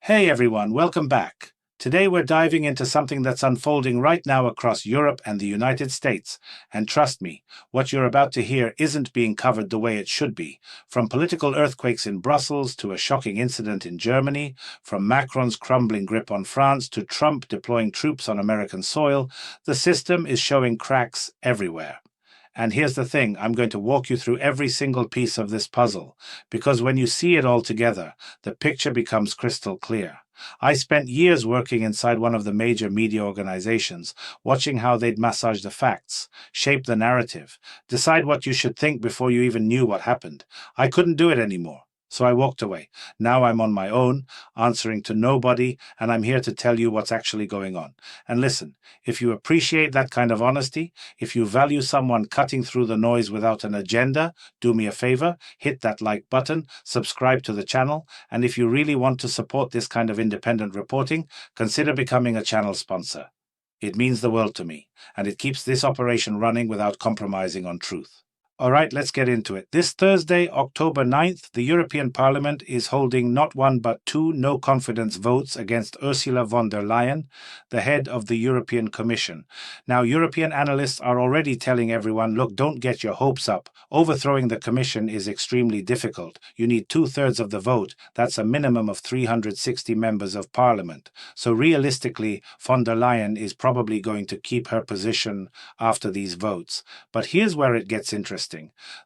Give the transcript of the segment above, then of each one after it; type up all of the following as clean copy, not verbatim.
Hey everyone, welcome back. Today we're diving into something that's unfolding right now across Europe and the United States. And trust me, what you're about to hear isn't being covered the way it should be. From political earthquakes in Brussels to a shocking incident in Germany, from Macron's crumbling grip on France to Trump deploying troops on American soil, the system is showing cracks everywhere. And here's the thing, I'm going to walk you through every single piece of this puzzle, because when you see it all together, the picture becomes crystal clear. I spent years working inside one of the major media organizations, watching how they'd massage the facts, shape the narrative, decide what you should think before you even knew what happened. I couldn't do it anymore. So I walked away. Now I'm on my own, answering to nobody, and I'm here to tell you what's actually going on. And listen, if you appreciate that kind of honesty, if you value someone cutting through the noise without an agenda, do me a favor, hit that like button, subscribe to the channel, and if you really want to support this kind of independent reporting, consider becoming a channel sponsor. It means the world to me, and it keeps this operation running without compromising on truth. All right, let's get into it. This Thursday, October 9th, the European Parliament is holding not one but two no-confidence votes against Ursula von der Leyen, the head of the European Commission. Now, European analysts are already telling everyone, look, don't get your hopes up. Overthrowing the Commission is extremely difficult. You need 2/3 of the vote. That's a minimum of 360 members of Parliament. So realistically, von der Leyen is probably going to keep her position after these votes. But here's where it gets interesting.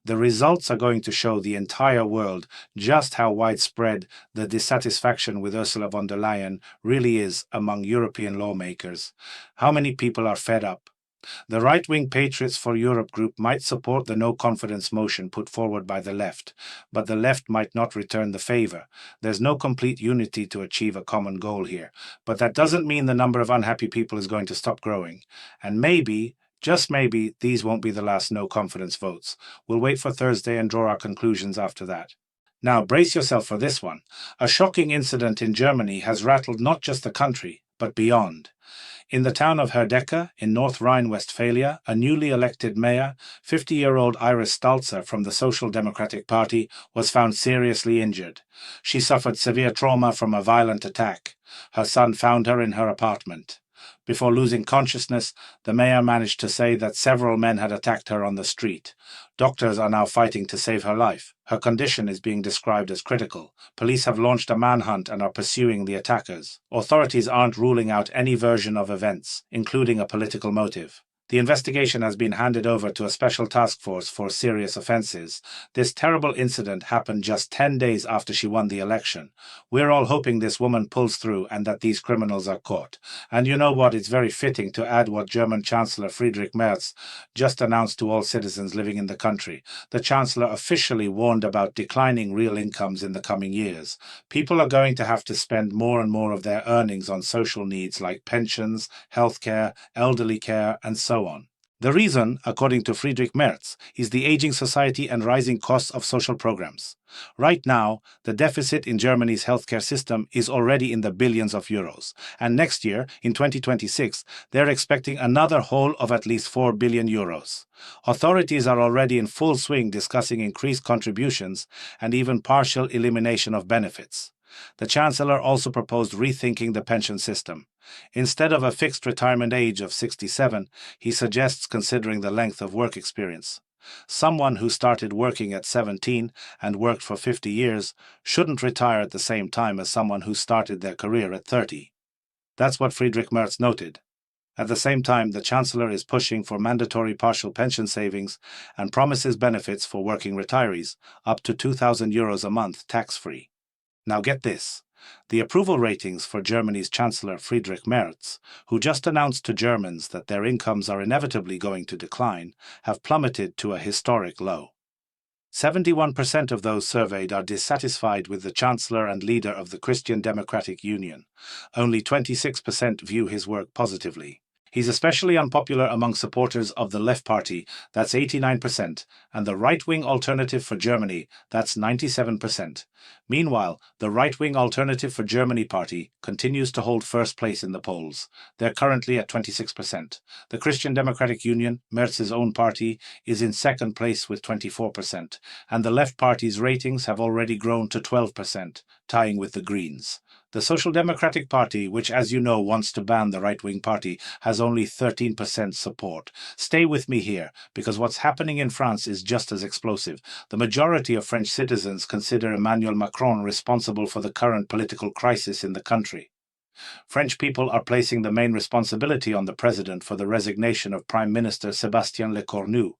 The results are going to show the entire world just how widespread the dissatisfaction with Ursula von der Leyen really is among European lawmakers. How many people are fed up? The right-wing Patriots for Europe group might support the no-confidence motion put forward by the left, but the left might not return the favor. There's no complete unity to achieve a common goal here, but that doesn't mean the number of unhappy people is going to stop growing. And maybe, just maybe, these won't be the last no-confidence votes. We'll wait for Thursday and draw our conclusions after that. Now, brace yourself for this one. A shocking incident in Germany has rattled not just the country, but beyond. In the town of Herdecke, in North Rhine-Westphalia, a newly elected mayor, 50-year-old Iris Staltzer from the Social Democratic Party, was found seriously injured. She suffered severe trauma from a violent attack. Her son found her in her apartment. Before losing consciousness, the mayor managed to say that several men had attacked her on the street. Doctors are now fighting to save her life. Her condition is being described as critical. Police have launched a manhunt and are pursuing the attackers. Authorities aren't ruling out any version of events, including a political motive. The investigation has been handed over to a special task force for serious offenses. This terrible incident happened just 10 days after she won the election. We're all hoping this woman pulls through and that these criminals are caught. And you know what? It's very fitting to add what German Chancellor Friedrich Merz just announced to all citizens living in the country. The Chancellor officially warned about declining real incomes in the coming years. People are going to have to spend more and more of their earnings on social needs like pensions, healthcare, elderly care, and so on. The reason, according to Friedrich Merz, is the aging society and rising costs of social programs. Right now, the deficit in Germany's healthcare system is already in the billions of euros, and next year, in 2026, they're expecting another hole of at least 4 billion euros. Authorities are already in full swing discussing increased contributions and even partial elimination of benefits. The Chancellor also proposed rethinking the pension system. Instead of a fixed retirement age of 67, he suggests considering the length of work experience. Someone who started working at 17 and worked for 50 years shouldn't retire at the same time as someone who started their career at 30. That's what Friedrich Merz noted. At the same time, the Chancellor is pushing for mandatory partial pension savings and promises benefits for working retirees, up to 2,000 euros a month tax-free. Now get this. The approval ratings for Germany's Chancellor Friedrich Merz, who just announced to Germans that their incomes are inevitably going to decline, have plummeted to a historic low. 71% of those surveyed are dissatisfied with the Chancellor and leader of the Christian Democratic Union. Only 26% view his work positively. He's especially unpopular among supporters of the Left Party, that's 89%, and the right-wing Alternative for Germany, that's 97%. Meanwhile, the right-wing Alternative for Germany party continues to hold first place in the polls. They're currently at 26%. The Christian Democratic Union, Merz's own party, is in second place with 24%, and the Left Party's ratings have already grown to 12%, tying with the Greens. The Social Democratic Party, which as you know wants to ban the right-wing party, has only 13% support. Stay with me here, because what's happening in France is just as explosive. The majority of French citizens consider Emmanuel Macron responsible for the current political crisis in the country. French people are placing the main responsibility on the president for the resignation of Prime Minister Sébastien Lecornu.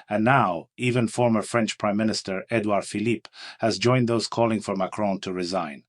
And now, even former French Prime Minister Édouard Philippe has joined those calling for Macron to resign.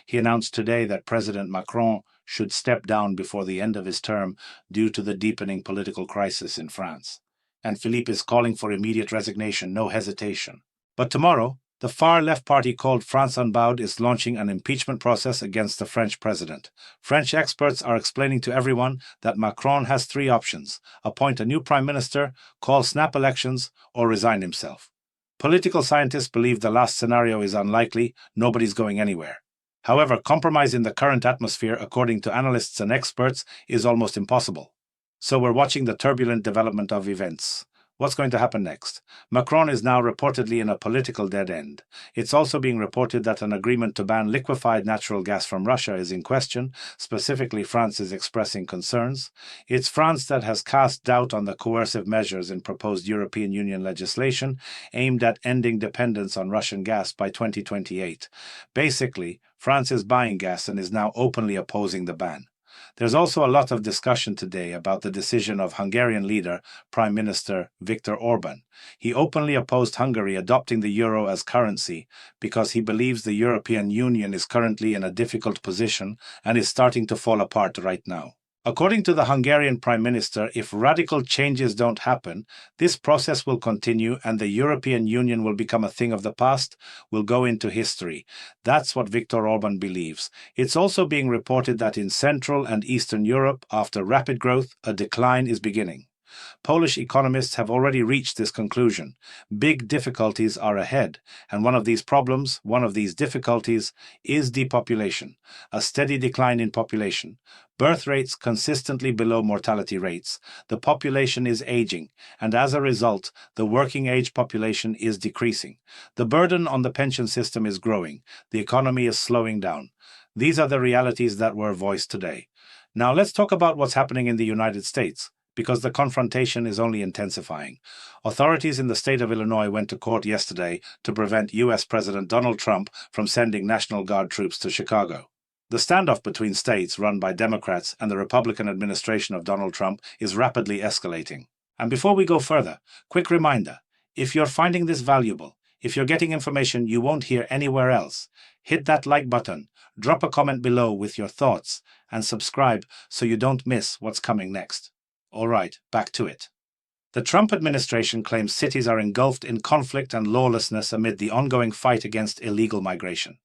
He announced today that President Macron should step down before the end of his term due to the deepening political crisis in France. And Philippe is calling for immediate resignation, no hesitation. But tomorrow, the far-left party called France Unbowed is launching an impeachment process against the French president. French experts are explaining to everyone that Macron has three options: appoint a new prime minister, call snap elections, or resign himself. Political scientists believe the last scenario is unlikely, nobody's going anywhere. However, compromise in the current atmosphere, according to analysts and experts, is almost impossible. So we're watching the turbulent development of events. What's going to happen next? Macron is now reportedly in a political dead end. It's also being reported that an agreement to ban liquefied natural gas from Russia is in question. Specifically, France is expressing concerns. It's France that has cast doubt on the coercive measures in proposed European Union legislation aimed at ending dependence on Russian gas by 2028. Basically, France is buying gas and is now openly opposing the ban. There's also a lot of discussion today about the decision of Hungarian leader, Prime Minister Viktor Orban. He openly opposed Hungary adopting the euro as currency because he believes the European Union is currently in a difficult position and is starting to fall apart right now. According to the Hungarian Prime Minister, if radical changes don't happen, this process will continue and the European Union will become a thing of the past, will go into history. That's what Viktor Orban believes. It's also being reported that in Central and Eastern Europe, after rapid growth, a decline is beginning. Polish economists have already reached this conclusion. Big difficulties are ahead, and one of these difficulties, is depopulation, a steady decline in population. Birth rates consistently below mortality rates. The population is aging, and as a result, the working age population is decreasing. The burden on the pension system is growing. The economy is slowing down. These are the realities that were voiced today. Now let's talk about what's happening in the United States, because the confrontation is only intensifying. Authorities in the state of Illinois went to court yesterday to prevent U.S. President Donald Trump from sending National Guard troops to Chicago. The standoff between states run by Democrats and the Republican administration of Donald Trump is rapidly escalating. And before we go further, quick reminder, if you're finding this valuable, if you're getting information you won't hear anywhere else, hit that like button, drop a comment below with your thoughts, and subscribe so you don't miss what's coming next. All right, back to it. The Trump administration claims cities are engulfed in conflict and lawlessness amid the ongoing fight against illegal migration.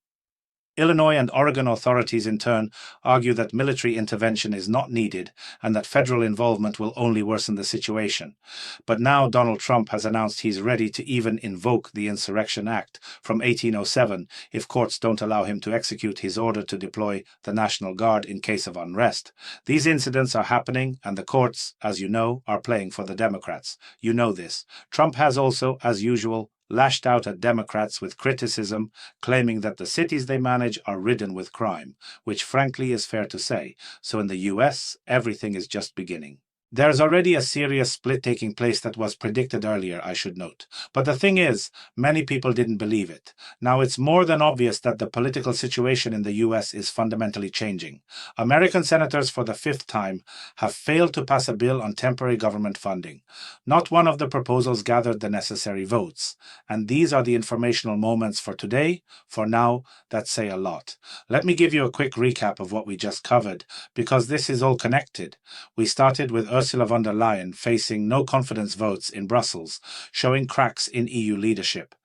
Illinois and Oregon authorities, in turn, argue that military intervention is not needed and that federal involvement will only worsen the situation. But now Donald Trump has announced he's ready to even invoke the Insurrection Act from 1807 if courts don't allow him to execute his order to deploy the National Guard in case of unrest. These incidents are happening, and the courts, as you know, are playing for the Democrats. You know this. Trump has also, as usual, lashed out at Democrats with criticism, claiming that the cities they manage are ridden with crime, which frankly is fair to say. So in the US, everything is just beginning. There's already a serious split taking place that was predicted earlier, I should note. But the thing is, many people didn't believe it. Now it's more than obvious that the political situation in the US is fundamentally changing. American senators, for the fifth time, have failed to pass a bill on temporary government funding. Not one of the proposals gathered the necessary votes. And these are the informational moments for today, for now, that say a lot. Let me give you a quick recap of what we just covered, because this is all connected. We started with Ursula von der Leyen facing no confidence votes in Brussels, showing cracks in EU leadership.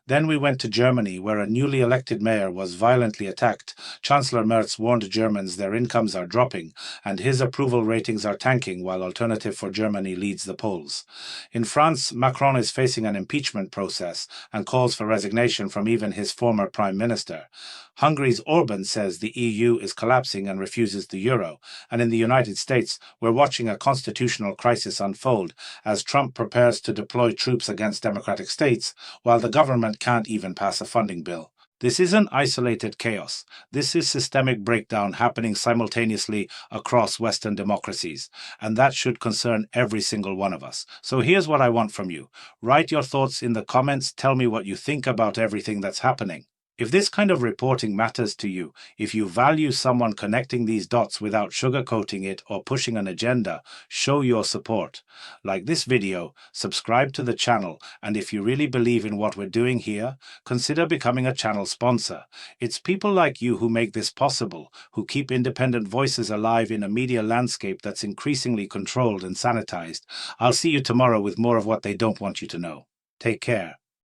Then we went to Germany, where a newly elected mayor was violently attacked. Chancellor Merz warned Germans their incomes are dropping, and his approval ratings are tanking while Alternative for Germany leads the polls. In France, Macron is facing an impeachment process and calls for resignation from even his former prime minister. Hungary's Orban says the EU is collapsing and refuses the euro. And in the United States, we're watching a constitutional crisis unfold as Trump prepares to deploy troops against democratic states, while the government can't even pass a funding bill. This isn't isolated chaos. This is systemic breakdown happening simultaneously across Western democracies, and that should concern every single one of us. So here's what I want from you. Write your thoughts in the comments, tell me what you think about everything that's happening. If this kind of reporting matters to you, if you value someone connecting these dots without sugarcoating it or pushing an agenda, show your support. Like this video, subscribe to the channel, and if you really believe in what we're doing here, consider becoming a channel sponsor. It's people like you who make this possible, who keep independent voices alive in a media landscape that's increasingly controlled and sanitized. I'll see you tomorrow with more of what they don't want you to know. Take care.